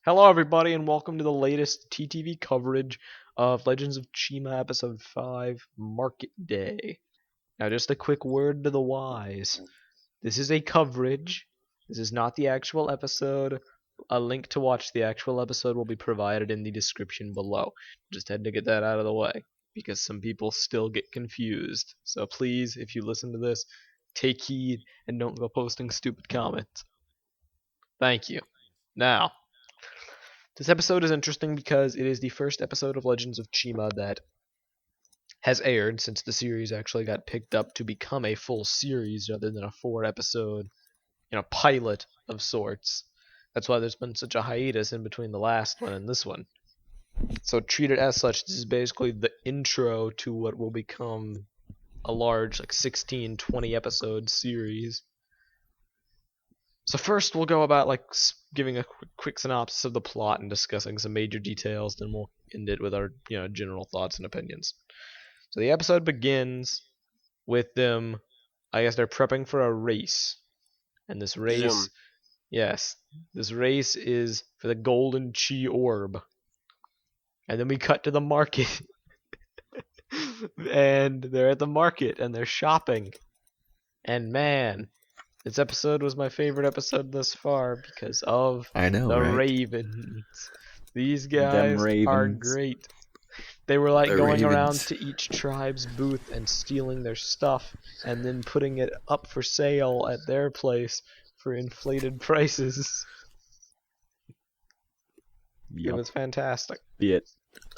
Hello, everybody, and welcome to the latest TTV coverage of Legends of Chima Episode 5 Market Day. Now, just a quick word to the wise. This is a coverage. This is not the actual episode. A link to watch the actual episode will be provided in the description below. Just had to get that out of the way, because some people still get confused. So please, if you listen to this, take heed and don't go posting stupid comments. Thank you. Now, this episode is interesting because it is the first episode of Legends of Chima that has aired since the series actually got picked up to become a full series rather than a 4 episode, pilot of sorts. That's why there's been such a hiatus in between the last one and this one. So treat it as such. This is basically the intro to what will become a large, 16, 20 episode series. So first we'll go about giving a quick synopsis of the plot and discussing some major details, then we'll end it with our general thoughts and opinions. So the episode begins with them, I guess they're prepping for a race. And this race, this race is for the Golden Chi Orb. And then we cut to the market. And they're at the market and they're shopping. And man, this episode was my favorite episode thus far because of the Ravens. These guys are great. They were going around to each tribe's booth and stealing their stuff and then putting it up for sale at their place for inflated prices. Yep. It was fantastic. Be it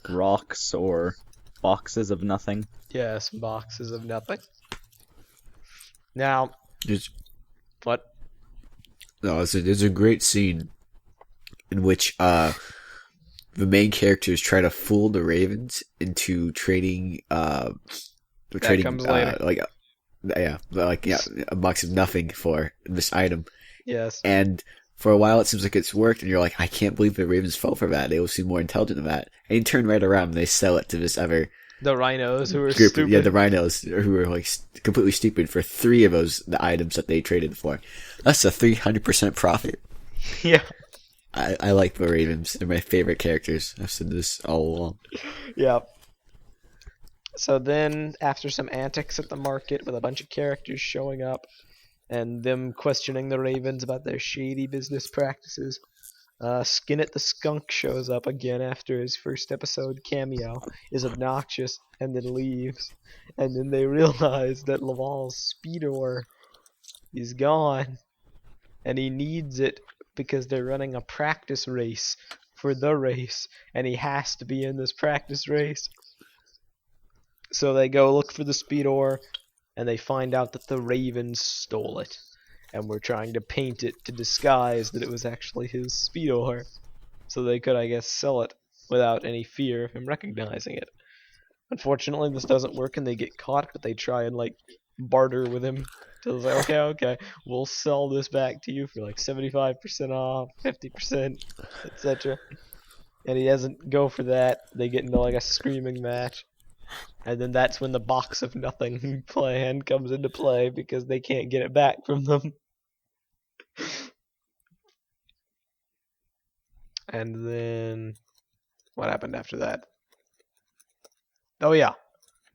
rocks or boxes of nothing. Yes, boxes of nothing. Now... What? No, there's a great scene in which the main characters try to fool the Ravens into trading a box of nothing for this item. Yes. And for a while it seems like it's worked, and you're like, I can't believe the Ravens fell for that. They will seem more intelligent than that. And you turn right around and they sell it to this other. The rhinos who were stupid. Yeah, the rhinos who were completely stupid for 3 of the items that they traded for. That's a 300% profit. Yeah. I like the Ravens. They're my favorite characters. I've said this all along. Yeah. So then, after some antics at the market with a bunch of characters showing up and them questioning the Ravens about their shady business practices, Skinnet the Skunk shows up again after his first episode cameo, is obnoxious, and then leaves. And then they realize that Laval's speedor is gone, and he needs it because they're running a practice race for the race, and he has to be in this practice race. So they go look for the speedor, and they find out that the Ravens stole it. And were trying to paint it to disguise that it was actually his speedor, so they could, I guess, sell it without any fear of him recognizing it. Unfortunately, this doesn't work and they get caught, but they try and barter with him. So they're like, okay, we'll sell this back to you for 75% off, 50%, etc. And he doesn't go for that. They get into a screaming match. And then that's when the box of nothing plan comes into play because they can't get it back from them. And then what happened after that? Oh yeah.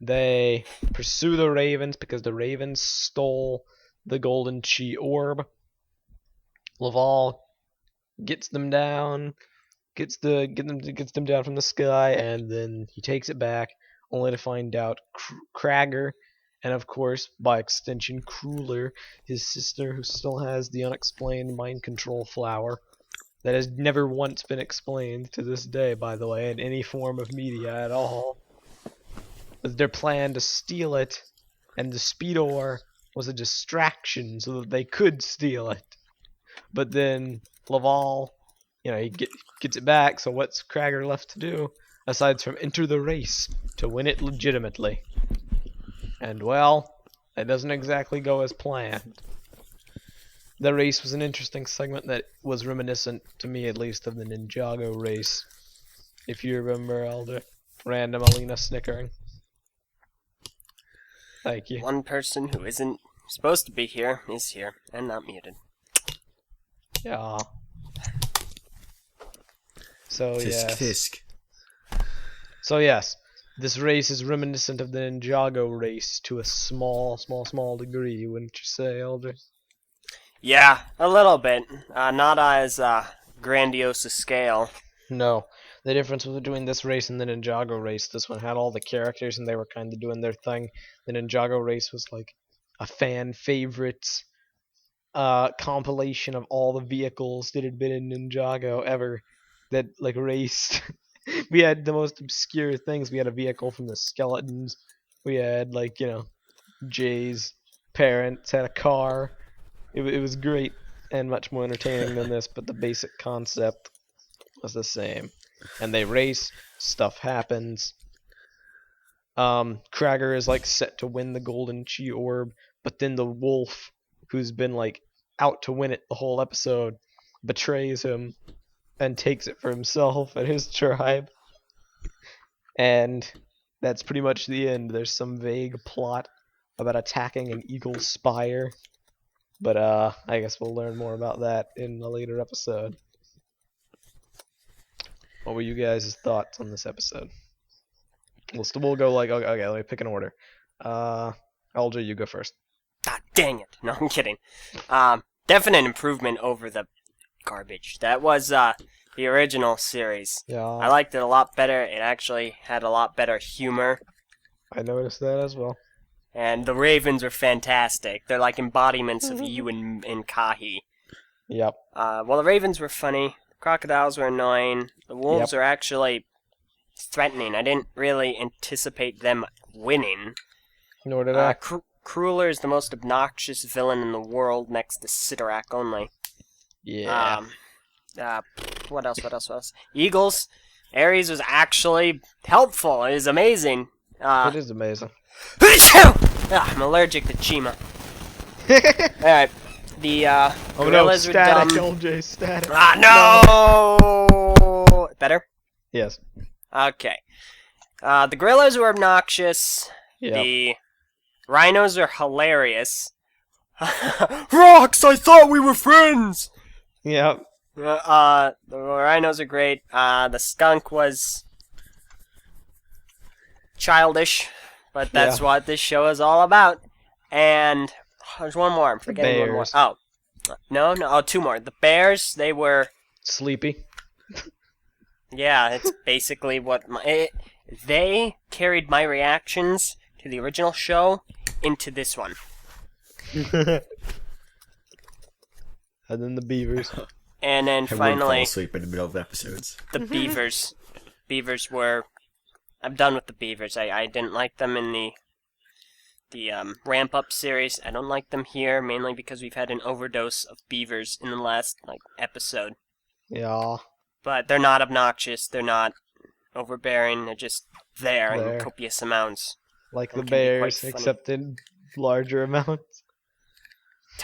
They pursue the Ravens because the Ravens stole the Golden Chi Orb. Laval gets them down, gets them down from the sky, and then he takes it back, only to find out Kragger, and of course, by extension, Crueler, his sister, who still has the unexplained mind control flower that has never once been explained to this day, by the way, in any form of media at all. It was their plan to steal it, and the speedor was a distraction so that they could steal it. But then Laval, he gets it back, so what's Kragger left to do? Aside from enter the race to win it legitimately. And well, that doesn't exactly go as planned. The race was an interesting segment that was reminiscent, to me at least, of the Ninjago race. If you remember all the random Alina snickering. Thank you. One person who isn't supposed to be here is here, and not muted. Yeah. So Tisk yes. tisk. So yes, this race is reminiscent of the Ninjago race to a small degree, wouldn't you say, Elder? Yeah, a little bit. Not as grandiose a scale. No. The difference between this race and the Ninjago race, this one had all the characters and they were kind of doing their thing. The Ninjago race was like a fan favorites compilation of all the vehicles that had been in Ninjago ever that like raced. We had the most obscure things. We had a vehicle from the Skeletons. We had like Jay's parents had a car. It was great and much more entertaining than this, but the basic concept was the same. And they race, stuff happens. Kragger is like set to win the Golden Chi Orb, but then the wolf, who's been like out to win it the whole episode, betrays him and takes it for himself and his tribe. And that's pretty much the end. There's some vague plot about attacking an eagle spire, but I guess we'll learn more about that in a later episode. What were you guys' thoughts on this episode? We'll go like okay. Let me pick an order. Elder, you go first. Ah, dang it. No, I'm kidding. Definite improvement over the garbage. That was the original series. Yeah, I liked it a lot better. It actually had a lot better humor. I noticed that as well. And the ravens are fantastic. They're like embodiments of you and Kahi. Yep. Well, the ravens were funny. The crocodiles were annoying. The wolves are actually threatening. I didn't really anticipate them winning. Nor did I. Crueler is the most obnoxious villain in the world next to Sidorak only. Yeah. What else? Eagles. Ares was actually helpful. It was amazing. It is amazing. I'm allergic to Chima. Alright. The gorillas were dumb. LJ, static. No! Better? Yes. Okay. The gorillas were obnoxious. Yep. The rhinos are hilarious. Rocks, I thought we were friends! Yep. The rhinos are great. The skunk was childish, but that's what this show is all about. And there's one more. I'm forgetting one more. Oh. No. Oh, two more. The bears, they were Sleepy. Yeah, it's basically what they carried my reactions to the original show into this one. And then the beavers. And then I wouldn't fall finally, asleep in the middle of episodes. the beavers. Beavers were... I'm done with the beavers. I didn't like them in the ramp-up series. I don't like them here, mainly because we've had an overdose of beavers in the last episode. Yeah. But they're not obnoxious. They're not overbearing. They're just there in copious amounts. Like the It can be quite bears, funny. except in larger amounts.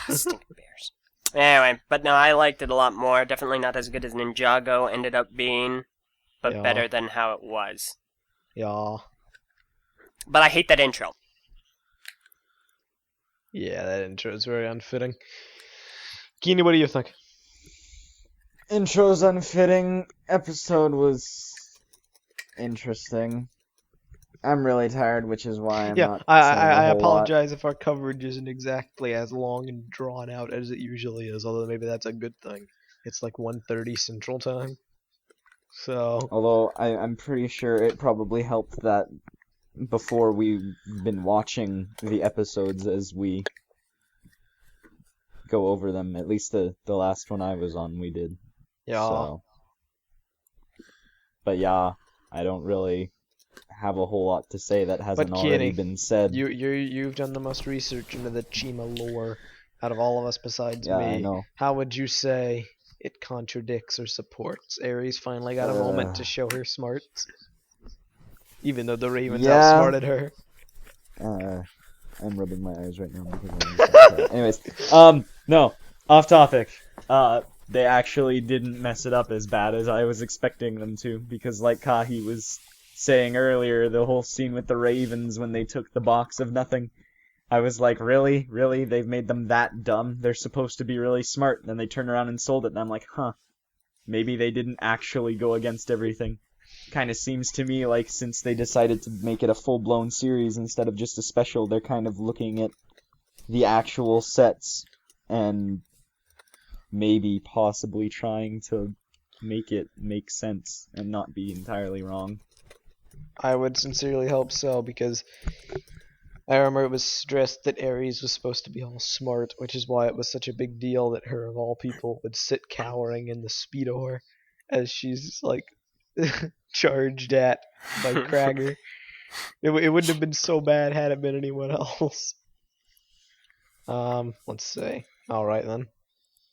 Stinking bears. Anyway, but no, I liked it a lot more. Definitely not as good as Ninjago ended up being, but Yeah. better than how it was. Yeah. But I hate that intro. Yeah, that intro is very unfitting. Keeney, what do you think? Intro's unfitting. Episode was interesting. I'm really tired, which is why I'm not saying I a whole lot. apologize if our coverage isn't exactly as long and drawn out as it usually is, although maybe that's a good thing. It's like 1:30 Central Time. So, Although I'm pretty sure it probably helped that before we've been watching the episodes as we go over them. At least the last one I was on, we did. yeah. So. But yeah, I don't really have a whole lot to say that hasn't But already Kenny, been said. You've done the most research into the Chima lore out of all of us besides Yeah, me. I know. How would you say it contradicts or supports? Ares finally got a moment to show her smarts, even though the Ravens Yeah. outsmarted her. I'm rubbing my eyes right now because anyways, no, off topic. They actually didn't mess it up as bad as I was expecting them to, because like Kahi was saying earlier, the whole scene with the Ravens when they took the box of nothing, I was like, really? Really? They've made them that dumb? They're supposed to be really smart, and then they turn around and sold it, and I'm like, huh, maybe they didn't actually go against everything. Kind of seems to me like since they decided to make it a full-blown series instead of just a special, they're kind of looking at the actual sets and maybe possibly trying to make it make sense and not be entirely wrong. I would sincerely hope so, because I remember it was stressed that Ares was supposed to be all smart, which is why it was such a big deal that her, of all people, would sit cowering in the speedoer as she's, like, charged at by Kragger. It wouldn't have been so bad had it been anyone else. Let's see. Alright then.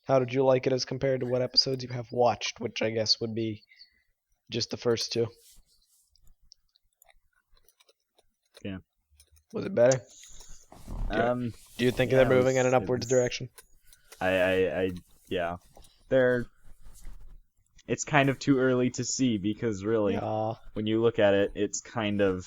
How did you like it as compared to what episodes you have watched, which I guess would be just the first two? Yeah. Was it better? Do you think they're moving in an upwards direction? Yeah. It's kind of too early to see because really, when you look at it, it's kind of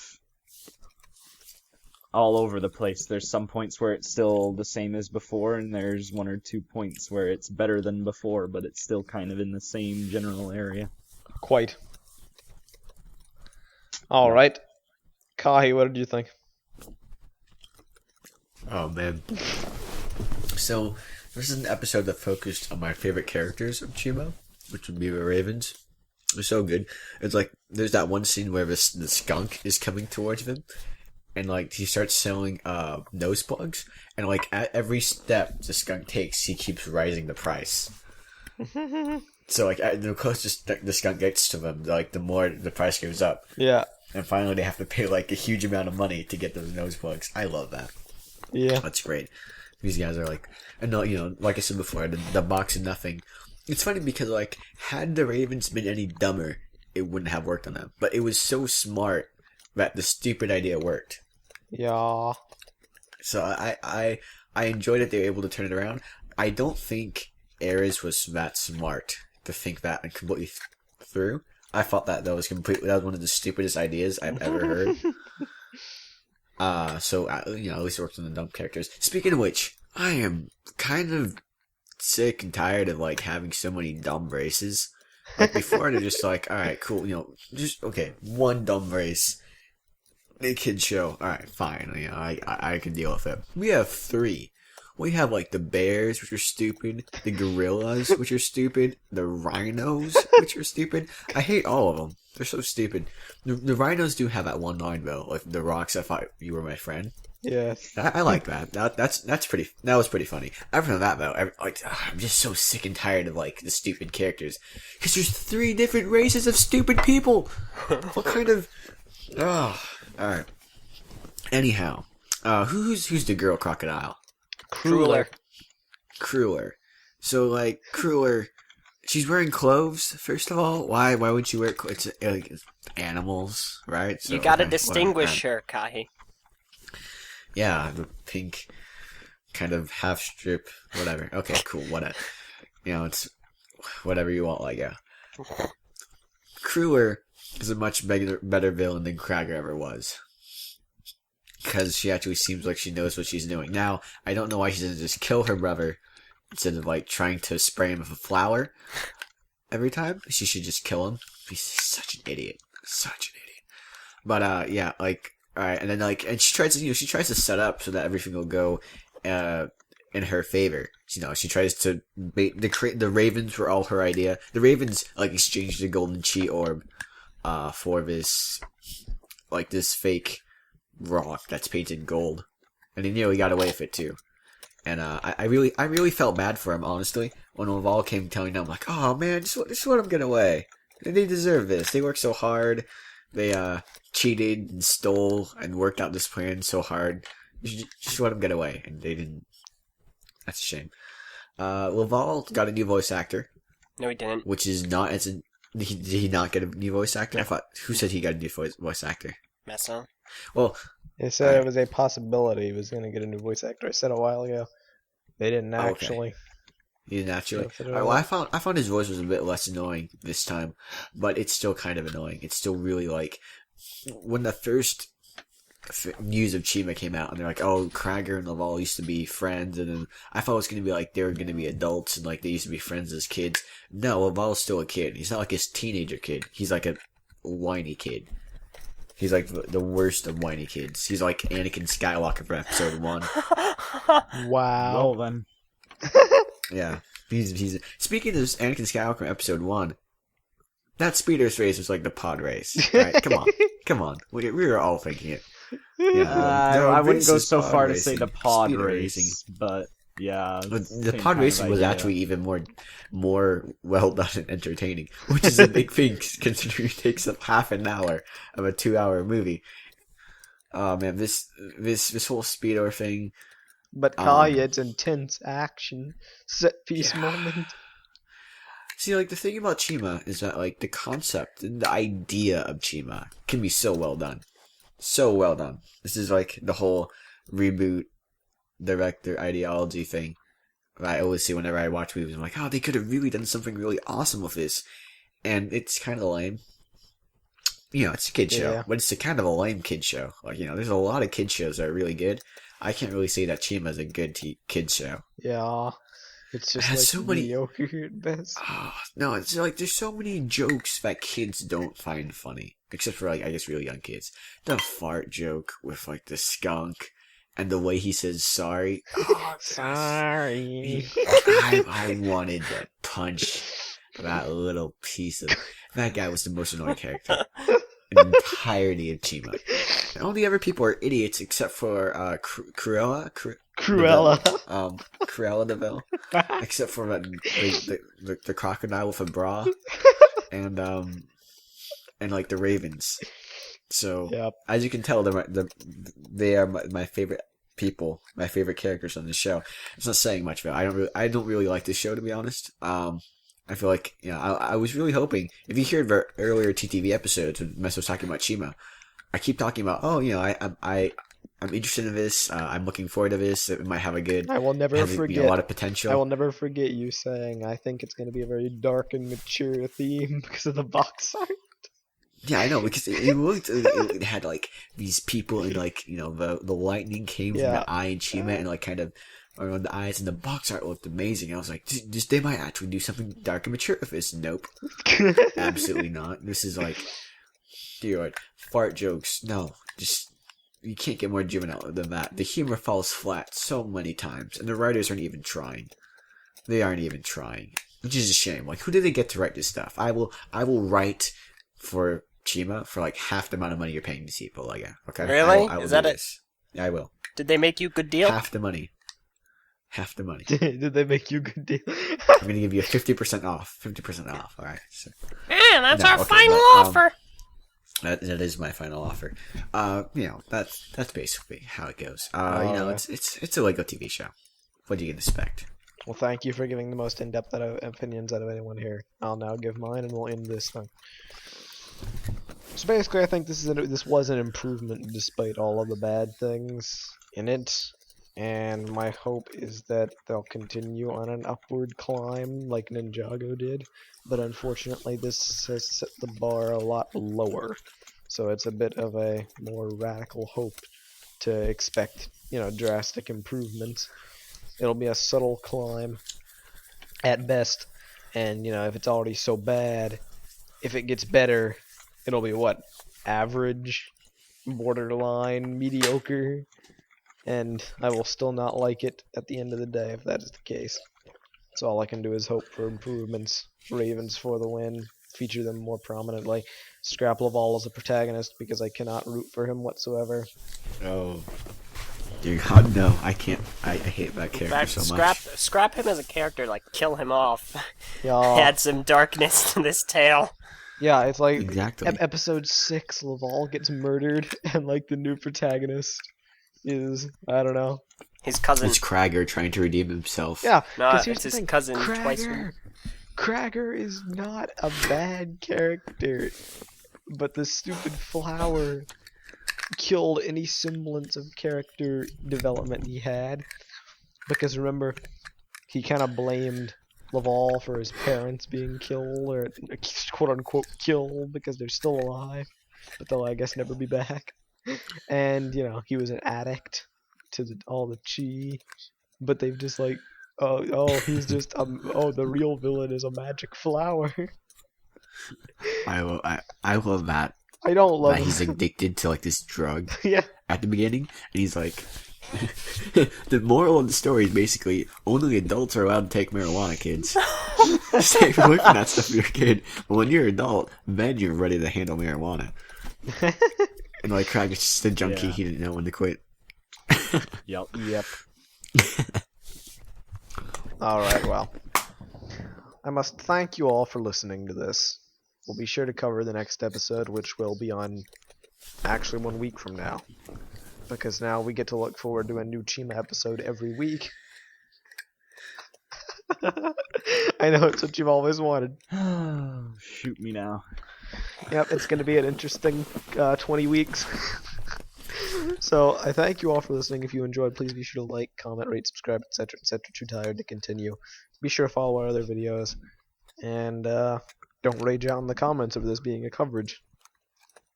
all over the place. There's some points where it's still the same as before, and there's 1 or 2 points where it's better than before, but it's still kind of in the same general area. Quite. Alright. Kahi, what did you think? Oh man. So this is an episode that focused on my favorite characters of Chima, which would be the Ravens. It was so good. It's like there's that one scene where the skunk is coming towards them, and like he starts selling nose plugs, and like at every step the skunk takes, he keeps rising the price. So like the closer the skunk gets to them, like the more the price goes up. Yeah. And finally they have to pay like a huge amount of money to get those nose plugs. I love that. Yeah. That's great. These guys are like, and you know, like I said before, the box of nothing. It's funny because like had the Ravens been any dumber, it wouldn't have worked on them. But it was so smart that the stupid idea worked. Yeah. So I enjoyed that they were able to turn it around. I don't think Ares was that smart to think that and completely through. I thought that was one of the stupidest ideas I've ever heard. So you know, at least it worked on the dumb characters. Speaking of which, I am kind of sick and tired of like having so many dumb races. Like before, they're just like, all right, cool, you know, just okay, one dumb race. They kid show. All right, fine. You know, I can deal with it. We have 3. We have like the bears, which are stupid, the gorillas, which are stupid, the rhinos, which are stupid. I hate all of them. They're so stupid. The rhinos do have that one line though, like the rocks. I thought you were my friend. Yeah. I like that. That's pretty. That was pretty funny. Other than that though, I'm just so sick and tired of like the stupid characters because there's 3 different races of stupid people. What kind of? Oh, all right. Anyhow, who's the girl crocodile? Crueler. Crueler. So like Crueler, she's wearing clothes. First of all, why would she wear clothes? It's animals, right? So, You gotta okay, distinguish her, Kahi. Yeah, the pink kind of half strip, whatever. Okay, cool, whatever. You know, it's whatever you want, like, yeah. Crueler is a much better villain than Kragger ever was. Because she actually seems like she knows what she's doing. Now, I don't know why she doesn't just kill her brother instead of, like, trying to spray him with a flower every time. She should just kill him. He's such an idiot. Such an idiot. But, yeah, like, alright, and then, like, and she tries to set up so that everything will go, in her favor. You know, she tries to the ravens were all her idea. The ravens, like, exchanged the golden chi orb, for this, like, this fake rock that's painted gold, and he nearly got away with it too. And I really felt bad for him, honestly. When Laval came telling them, like, oh man, just let them get away. They deserve this. They worked so hard. They cheated and stole and worked out this plan so hard. Just let them get away, and they didn't. That's a shame. Laval got a new voice actor. No, he didn't. Which is not as in. Did he not get a new voice actor? I thought, who said he got a new voice actor? Messon. Well, They said it was a possibility he was going to get a new voice actor. I said a while ago. They didn't actually. Okay. He didn't actually. So Well, I found his voice was a bit less annoying this time, but it's still kind of annoying. It's still really like when the first news of Chima came out, and they're like, "Oh, Krager and Laval used to be friends," and then I thought it was gonna be like they were gonna be adults and like they used to be friends as kids. No, Laval's still a kid. He's not like his teenager kid. He's like a whiny kid. He's like the worst of whiny kids. He's like Anakin Skywalker from Episode 1. Wow. Well then. Yeah. He's speaking of Anakin Skywalker from Episode 1, that speeders race was like the pod race. Right? Come on. We were all thinking it. Yeah, I wouldn't go is so pod far to racing, say the pod speeder race, but yeah. But the same pod kind of racing was idea. actually even more well done and entertaining, which is a big thing considering it takes up half an hour of a 2-hour movie. Oh man, this whole speedo thing. But Kaya, it's intense action, set piece moment. See, like the thing about Chima is that like the concept and the idea of Chima can be so well done. So well done. This is like the whole reboot director ideology thing that I always see whenever I watch movies. I'm like, oh, they could have really done something really awesome with this. And it's kind of lame. You know, it's a kid show, but it's a kind of a lame kid show. Like, you know, there's a lot of kid shows that are really good. I can't really say that Chima is a good kid show. Yeah. It's just It has like so many- mediocre at best. Oh, no, it's like there's so many jokes that kids don't find funny. Except for, like, I guess really young kids. The fart joke with, like, the skunk and the way he says sorry. Oh, Sorry. I wanted to punch that little piece of... That guy was the most annoying character in the entirety of Chima. And all the other people are idiots except for Cruella. Cruella. Cruella de Vil. Except for the crocodile with a bra. And like the ravens. So Yep. as you can tell, they are my favorite people, my favorite characters on the show. It's not saying much, but I don't really like this show, to be honest. I feel like, you know, I was really hoping, if you heard our earlier TTV episodes when Mess was talking about Chima, I keep talking about, oh, you know, I'm interested in this. I'm looking forward to this. It might have a good, I will never forget. a lot of potential. I will never forget you saying, I think it's going to be a very dark and mature theme because of the box art. Yeah, I know, because it had like these people and like, you know, the lightning came from the eye in Chima and like kind of around the eyes, and the box art looked amazing. I was like, they might actually do something dark and mature with this. Nope. Absolutely not. This is like, dear Lord, fart jokes. No, just, you can't get more juvenile than that. The humor falls flat so many times, and the writers aren't even trying. They aren't even trying, which is a shame. Like, who did they get to write this stuff? I will write for Chima for like half the amount of money you're paying these people. Like, yeah, okay. Really? I will Is that do it? this. Yeah, I will. Did they make you a good deal? Half the money. Half the money. Did they make you a good deal? I'm gonna give you a 50% off. 50% off. All right. So, Man, that's No, our okay, final but, offer. that is my final offer. You know, that's basically how it goes. You know, it's a Lego TV show. What do you expect? Well, thank you for giving the most in-depth opinions out of anyone here. I'll now give mine, and we'll end this thing. So basically, I think this was an improvement despite all of the bad things in it. And my hope is that they'll continue on an upward climb like Ninjago did, but unfortunately this has set the bar a lot lower, so it's a bit of a more radical hope to expect, you know, drastic improvements. It'll be a subtle climb at best, and, you know, if it's already so bad, if it gets better, it'll be what? Average? Borderline? Mediocre? And I will still not like it at the end of the day if that is the case. So all I can do is hope for improvements. Ravens for the win. Feature them more prominently. Scrap Laval as a protagonist because I cannot root for him whatsoever. Oh, dear God, no! I can't. I hate that In character fact, so much. scrap him as a character. Like, kill him off. Yeah, Add some darkness to this tale. yeah, it's like Exactly. episode 6, Laval gets murdered, and like the new protagonist is, I don't know. His cousin. It's Krager trying to redeem himself. Yeah, No, 'cause here's it's the his thing. cousin twice. Krager is not a bad character, but the stupid flower killed any semblance of character development he had. Because remember, he kind of blamed Laval for his parents being killed, or quote unquote killed, because they're still alive, but they'll, I guess, never be back. And he was an addict to all the chi, but they've just like, he's just the real villain is a magic flower. I love that I don't love he's him. addicted to like this drug Yeah. at the beginning, and he's like, the moral of the story is basically only adults are allowed to take marijuana, kids. Stay away from that stuff when you're a kid, but when you're an adult, then you're ready to handle marijuana. And like Craig is just a junkie, Yeah. he didn't know when to quit. Yep. All right, well, I must thank you all for listening to this. We'll be sure to cover the next episode, which will be on actually 1 week from now, because now we get to look forward to a new Chima episode every week. I know it's what you've always wanted. Shoot me now. Yep, it's going to be an interesting 20 weeks. So I thank you all for listening. If you enjoyed, please be sure to like, comment, rate, subscribe, etc., etc. Too tired to continue. Be sure to follow our other videos, and don't rage out in the comments over this being a coverage.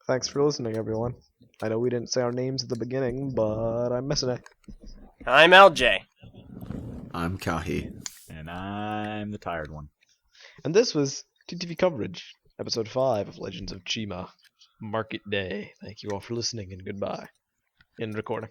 Thanks for listening, everyone. I know we didn't say our names at the beginning, but I'm missing it. I'm LJ. I'm Kahi. And I'm the tired one. And this was TTV coverage, episode 5 of Legends of Chima, Market Day. Thank you all for listening, and goodbye. End recording.